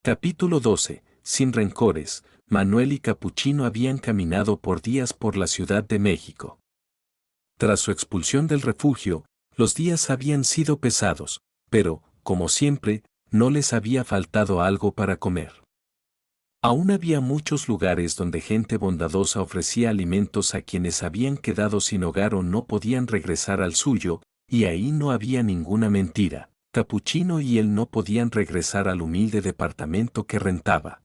Capítulo 12. Sin rencores, Manuel y Capuchino habían caminado por días por la Ciudad de México. Tras su expulsión del refugio, los días habían sido pesados, pero, como siempre, no les había faltado algo para comer. Aún había muchos lugares donde gente bondadosa ofrecía alimentos a quienes habían quedado sin hogar o no podían regresar al suyo, y ahí no había ninguna mentira. Capuchino y él no podían regresar al humilde departamento que rentaba.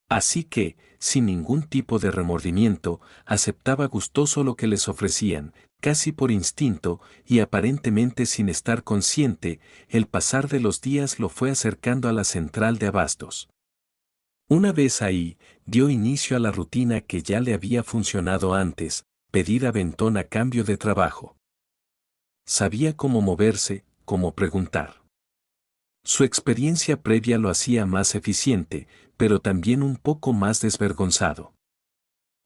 Así que, sin ningún tipo de remordimiento, aceptaba gustoso lo que les ofrecían, casi por instinto, y aparentemente sin estar consciente, el pasar de los días lo fue acercando a la central de abastos. Una vez ahí, dio inicio a la rutina que ya le había funcionado antes, pedir aventón a cambio de trabajo. Sabía cómo moverse, cómo preguntar. Su experiencia previa lo hacía más eficiente, pero también un poco más desvergonzado.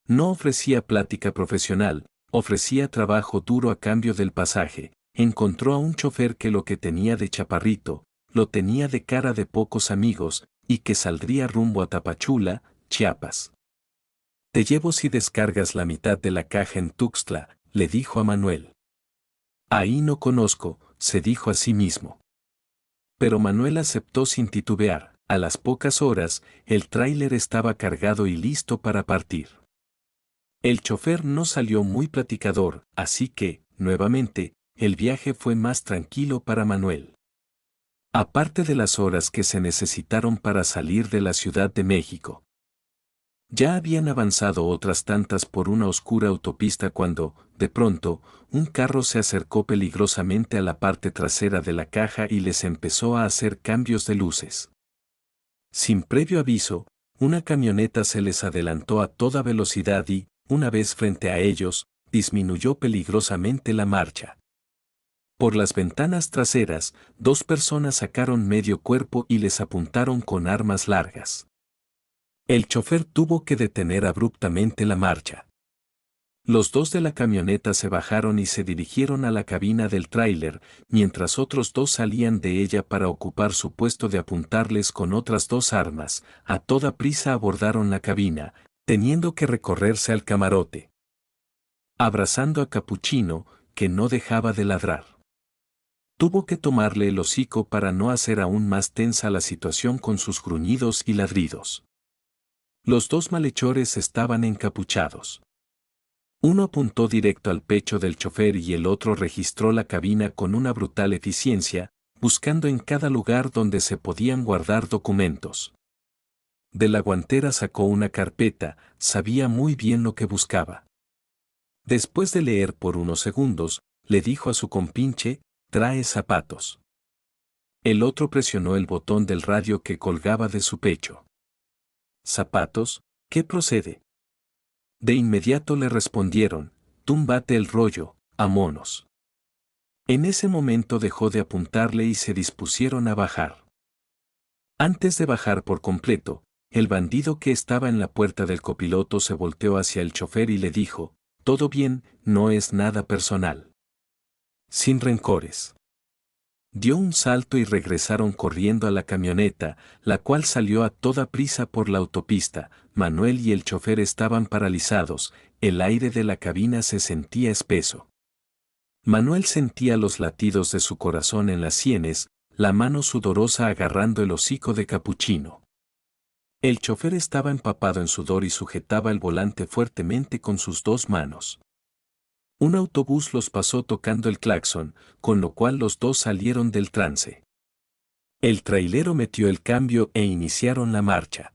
No ofrecía plática profesional, ofrecía trabajo duro a cambio del pasaje. Encontró a un chofer que lo que tenía de chaparrito, lo tenía de cara de pocos amigos, y que saldría rumbo a Tapachula, Chiapas. Te llevo si descargas la mitad de la caja en Tuxtla, le dijo a Manuel. Ahí no conozco, se dijo a sí mismo. Pero Manuel aceptó sin titubear. A las pocas horas, el tráiler estaba cargado y listo para partir. El chofer no salió muy platicador, así que, nuevamente, el viaje fue más tranquilo para Manuel. Aparte de las horas que se necesitaron para salir de la Ciudad de México. Ya habían avanzado otras tantas por una oscura autopista cuando, de pronto, un carro se acercó peligrosamente a la parte trasera de la caja y les empezó a hacer cambios de luces. Sin previo aviso, una camioneta se les adelantó a toda velocidad y, una vez frente a ellos, disminuyó peligrosamente la marcha. Por las ventanas traseras, dos personas sacaron medio cuerpo y les apuntaron con armas largas. El chofer tuvo que detener abruptamente la marcha. Los dos de la camioneta se bajaron y se dirigieron a la cabina del tráiler, mientras otros dos salían de ella para ocupar su puesto de apuntarles con otras dos armas. A toda prisa abordaron la cabina, teniendo que recorrerse al camarote. Abrazando a Capuchino, que no dejaba de ladrar. Tuvo que tomarle el hocico para no hacer aún más tensa la situación con sus gruñidos y ladridos. Los dos malhechores estaban encapuchados. Uno apuntó directo al pecho del chofer y el otro registró la cabina con una brutal eficiencia, buscando en cada lugar donde se podían guardar documentos. De la guantera sacó una carpeta, sabía muy bien lo que buscaba. Después de leer por unos segundos, le dijo a su compinche, «Trae zapatos». El otro presionó el botón del radio que colgaba de su pecho. «¿Zapatos? ¿Qué procede?» De inmediato le respondieron, «Túmbate el rollo, amonos». En ese momento dejó de apuntarle y se dispusieron a bajar. Antes de bajar por completo, el bandido que estaba en la puerta del copiloto se volteó hacia el chofer y le dijo, «Todo bien, no es nada personal». Sin rencores. Dio un salto y regresaron corriendo a la camioneta, la cual salió a toda prisa por la autopista. Manuel y el chofer estaban paralizados, el aire de la cabina se sentía espeso. Manuel sentía los latidos de su corazón en las sienes, la mano sudorosa agarrando el hocico de Capuchino. El chofer estaba empapado en sudor y sujetaba el volante fuertemente con sus dos manos. Un autobús los pasó tocando el claxon, con lo cual los dos salieron del trance. El trailero metió el cambio e iniciaron la marcha.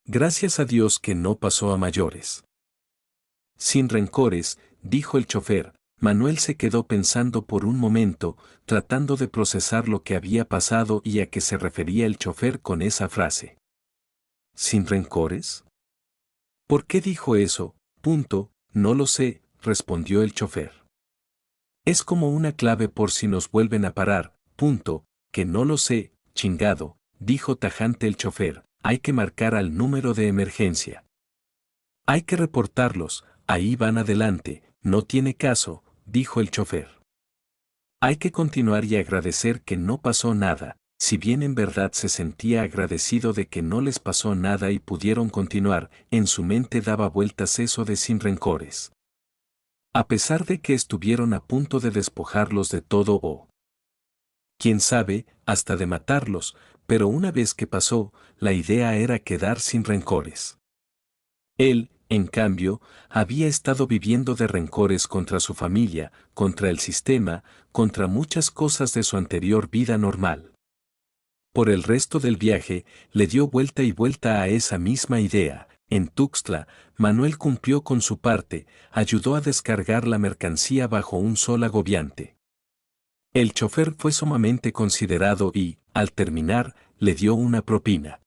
Gracias a Dios que no pasó a mayores. Sin rencores, dijo el chofer. Manuel se quedó pensando por un momento, tratando de procesar lo que había pasado y a qué se refería el chofer con esa frase. ¿Sin rencores? ¿Por qué dijo eso? No lo sé, respondió el chofer. Es como una clave por si nos vuelven a parar, que no lo sé, chingado, dijo tajante el chofer, hay que marcar al número de emergencia. Hay que reportarlos, ahí van adelante, no tiene caso, dijo el chofer. Hay que continuar y agradecer que no pasó nada, Si bien en verdad se sentía agradecido de que no les pasó nada y pudieron continuar, en su mente daba vueltas eso de sin rencores. A pesar de que estuvieron a punto de despojarlos de todo o, quién sabe, hasta de matarlos, pero una vez que pasó, la idea era quedar sin rencores. Él, en cambio, había estado viviendo de rencores contra su familia, contra el sistema, contra muchas cosas de su anterior vida normal. Por el resto del viaje, le dio vuelta y vuelta a esa misma idea. En Tuxtla, Manuel cumplió con su parte, ayudó a descargar la mercancía bajo un sol agobiante. El chofer fue sumamente considerado y, al terminar, le dio una propina.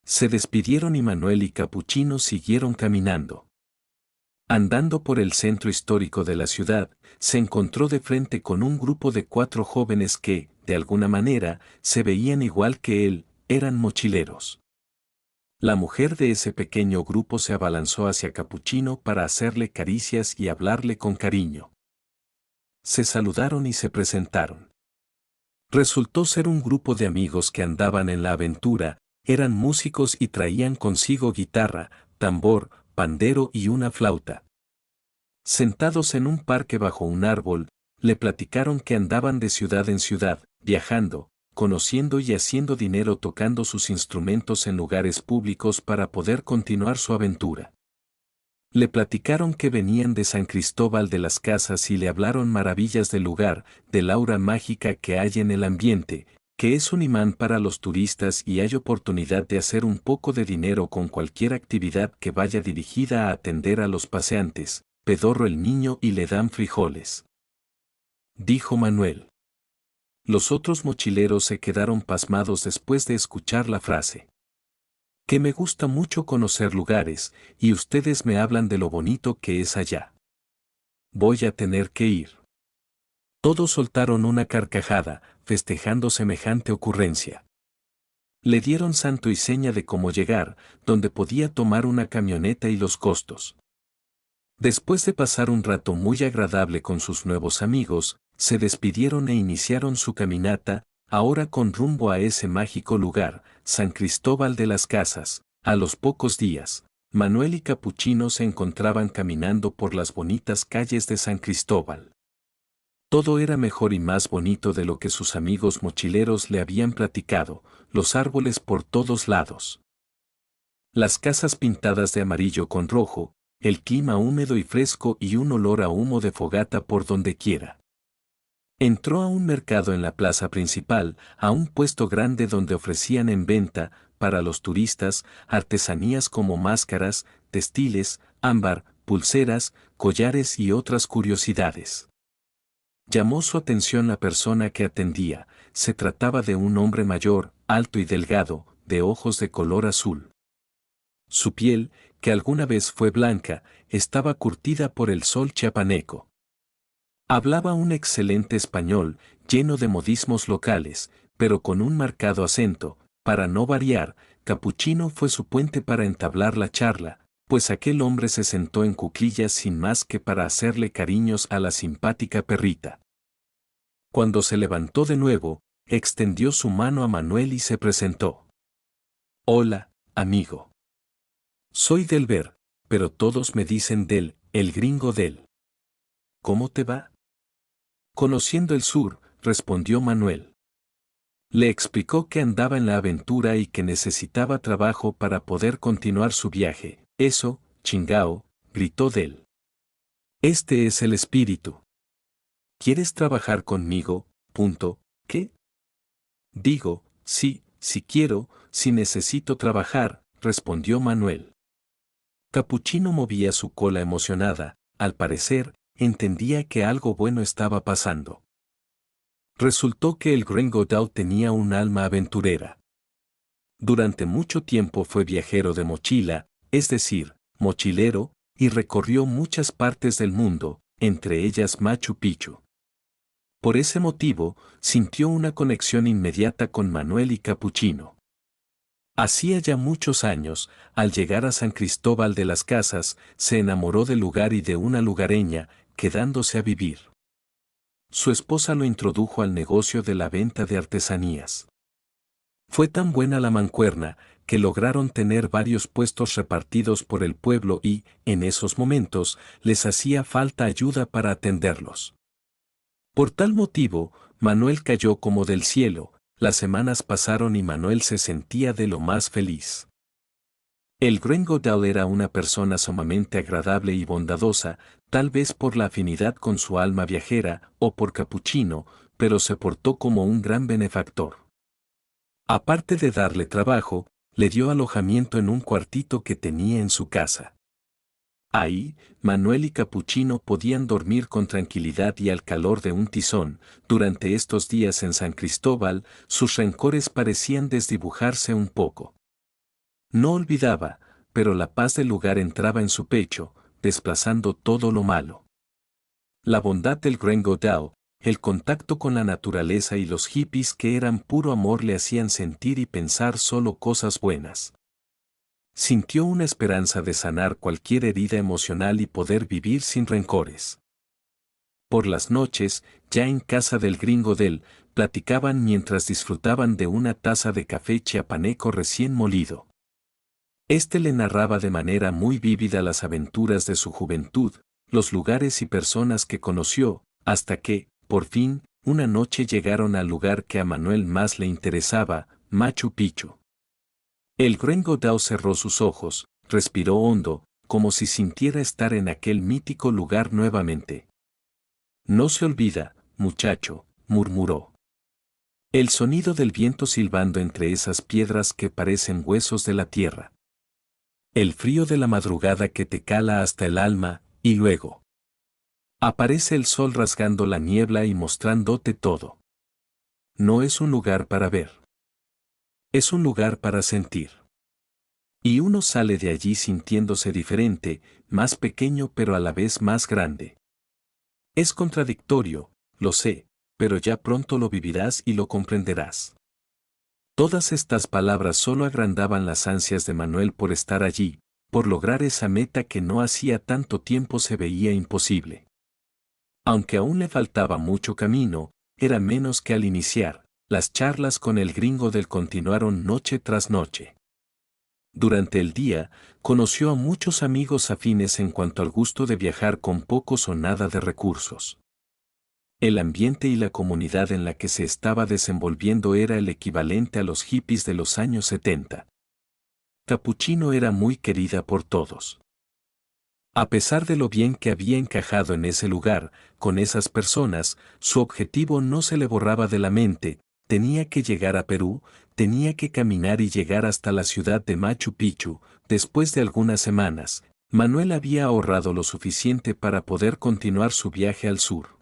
Se despidieron y Manuel y Capuchino siguieron caminando. Andando por el centro histórico de la ciudad, se encontró de frente con un grupo de 4 jóvenes que, de alguna manera, se veían igual que él, eran mochileros. La mujer de ese pequeño grupo se abalanzó hacia Capuchino para hacerle caricias y hablarle con cariño. Se saludaron y se presentaron. Resultó ser un grupo de amigos que andaban en la aventura, eran músicos y traían consigo guitarra, tambor, pandero y una flauta. Sentados en un parque bajo un árbol, le platicaron que andaban de ciudad en ciudad, viajando, conociendo y haciendo dinero tocando sus instrumentos en lugares públicos para poder continuar su aventura. Le platicaron que venían de San Cristóbal de las Casas y le hablaron maravillas del lugar, del aura mágica que hay en el ambiente, que es un imán para los turistas y hay oportunidad de hacer un poco de dinero con cualquier actividad que vaya dirigida a atender a los paseantes. Pedorro el niño y le dan frijoles, dijo Manuel. Los otros mochileros se quedaron pasmados después de escuchar la frase. Que me gusta mucho conocer lugares, y ustedes me hablan de lo bonito que es allá. Voy a tener que ir. Todos soltaron una carcajada, festejando semejante ocurrencia. Le dieron santo y seña de cómo llegar, donde podía tomar una camioneta y los costos. Después de pasar un rato muy agradable con sus nuevos amigos, se despidieron e iniciaron su caminata, ahora con rumbo a ese mágico lugar, San Cristóbal de las Casas. A los pocos días, Manuel y Capuchino se encontraban caminando por las bonitas calles de San Cristóbal. Todo era mejor y más bonito de lo que sus amigos mochileros le habían platicado, los árboles por todos lados. Las casas pintadas de amarillo con rojo, el clima húmedo y fresco y un olor a humo de fogata por donde quiera. Entró a un mercado en la plaza principal, a un puesto grande donde ofrecían en venta, para los turistas, artesanías como máscaras, textiles, ámbar, pulseras, collares y otras curiosidades. Llamó su atención la persona que atendía, se trataba de un hombre mayor, alto y delgado, de ojos de color azul. Su piel, que alguna vez fue blanca, estaba curtida por el sol chiapaneco. Hablaba un excelente español, lleno de modismos locales, pero con un marcado acento. Para no variar, Capuchino fue su puente para entablar la charla, pues aquel hombre se sentó en cuclillas sin más que para hacerle cariños a la simpática perrita. Cuando se levantó de nuevo, extendió su mano a Manuel y se presentó. Hola, amigo. Soy Delber, pero todos me dicen Del, el gringo Del. ¿Cómo te va? Conociendo el sur, respondió Manuel. Le explicó que andaba en la aventura y que necesitaba trabajo para poder continuar su viaje. Eso, chingao, gritó Del. Este es el espíritu. ¿Quieres trabajar conmigo? ¿Qué? Digo, sí, si quiero, si necesito trabajar, respondió Manuel. Capuchino movía su cola emocionada, al parecer, entendía que algo bueno estaba pasando. Resultó que el gringo Dao tenía un alma aventurera. Durante mucho tiempo fue viajero de mochila, es decir, mochilero, y recorrió muchas partes del mundo, entre ellas Machu Picchu. Por ese motivo, sintió una conexión inmediata con Manuel y Capuchino. Hacía ya muchos años, al llegar a San Cristóbal de las Casas, se enamoró del lugar y de una lugareña, quedándose a vivir. Su esposa lo introdujo al negocio de la venta de artesanías. Fue tan buena la mancuerna, que lograron tener varios puestos repartidos por el pueblo y, en esos momentos, les hacía falta ayuda para atenderlos. Por tal motivo, Manuel cayó como del cielo, las semanas pasaron y Manuel se sentía de lo más feliz. El Gringo Dell era una persona sumamente agradable y bondadosa, tal vez por la afinidad con su alma viajera o por capuchino, pero se portó como un gran benefactor. Aparte de darle trabajo, le dio alojamiento en un cuartito que tenía en su casa. Ahí, Manuel y Capuchino podían dormir con tranquilidad y al calor de un tizón. Durante estos días en San Cristóbal, sus rencores parecían desdibujarse un poco. No olvidaba, pero la paz del lugar entraba en su pecho, desplazando todo lo malo. La bondad del Gringo Dell, el contacto con la naturaleza y los hippies que eran puro amor le hacían sentir y pensar solo cosas buenas. Sintió una esperanza de sanar cualquier herida emocional y poder vivir sin rencores. Por las noches, ya en casa del Gringo Dell, platicaban mientras disfrutaban de una taza de café chiapaneco recién molido. Este le narraba de manera muy vívida las aventuras de su juventud, los lugares y personas que conoció, hasta que, por fin, una noche llegaron al lugar que a Manuel más le interesaba, Machu Picchu. El Gringo Dell cerró sus ojos, respiró hondo, como si sintiera estar en aquel mítico lugar nuevamente. No se olvida, muchacho, murmuró. El sonido del viento silbando entre esas piedras que parecen huesos de la tierra. El frío de la madrugada que te cala hasta el alma, y luego aparece el sol rasgando la niebla y mostrándote todo. No es un lugar para ver. Es un lugar para sentir. Y uno sale de allí sintiéndose diferente, más pequeño pero a la vez más grande. Es contradictorio, lo sé, pero ya pronto lo vivirás y lo comprenderás. Todas estas palabras solo agrandaban las ansias de Manuel por estar allí, por lograr esa meta que no hacía tanto tiempo se veía imposible. Aunque aún le faltaba mucho camino, era menos que al iniciar, las charlas con el Gringo Dell continuaron noche tras noche. Durante el día, conoció a muchos amigos afines en cuanto al gusto de viajar con pocos o nada de recursos. El ambiente y la comunidad en la que se estaba desenvolviendo era el equivalente a los hippies de los años 70. Capuchino era muy querida por todos. A pesar de lo bien que había encajado en ese lugar, con esas personas, su objetivo no se le borraba de la mente, tenía que llegar a Perú, tenía que caminar y llegar hasta la ciudad de Machu Picchu. Después de algunas semanas, Manuel había ahorrado lo suficiente para poder continuar su viaje al sur.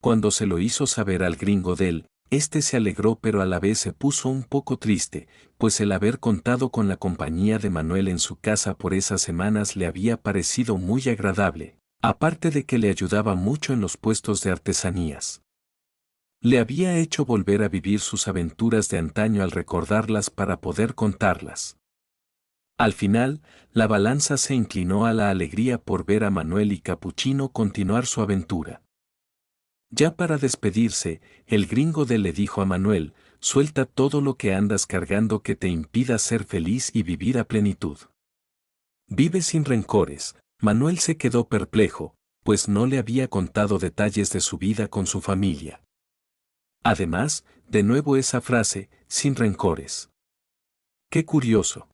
Cuando se lo hizo saber al Gringo Dell, este se alegró pero a la vez se puso un poco triste, pues el haber contado con la compañía de Manuel en su casa por esas semanas le había parecido muy agradable, aparte de que le ayudaba mucho en los puestos de artesanías. Le había hecho volver a vivir sus aventuras de antaño al recordarlas para poder contarlas. Al final, la balanza se inclinó a la alegría por ver a Manuel y Capuchino continuar su aventura. Ya para despedirse, el Gringo Dell le dijo a Manuel, suelta todo lo que andas cargando que te impida ser feliz y vivir a plenitud. Vive sin rencores. Manuel se quedó perplejo, pues no le había contado detalles de su vida con su familia. Además, de nuevo esa frase, sin rencores. Qué curioso.